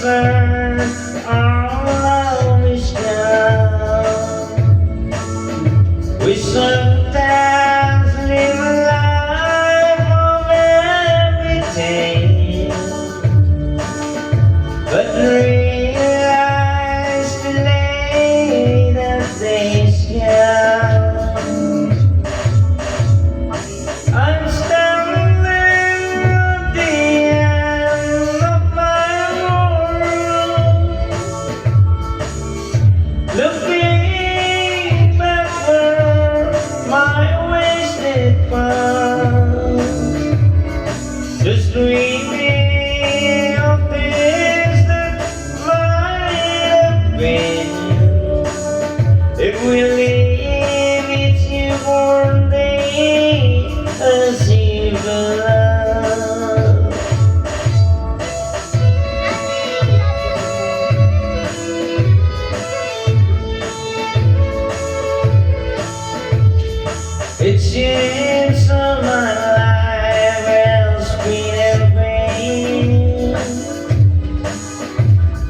turn our love down. We sometimes live a life of everything, but realize too late that days count. I'm standing at the end of my world, looking backward my wasted past, just dreaming of things that might have been. If we leave it to one day, a simple love. It seems all my life has been in vain.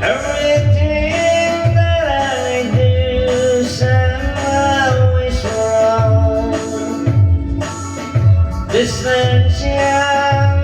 Everything that I do somehow is wrong. This sunshine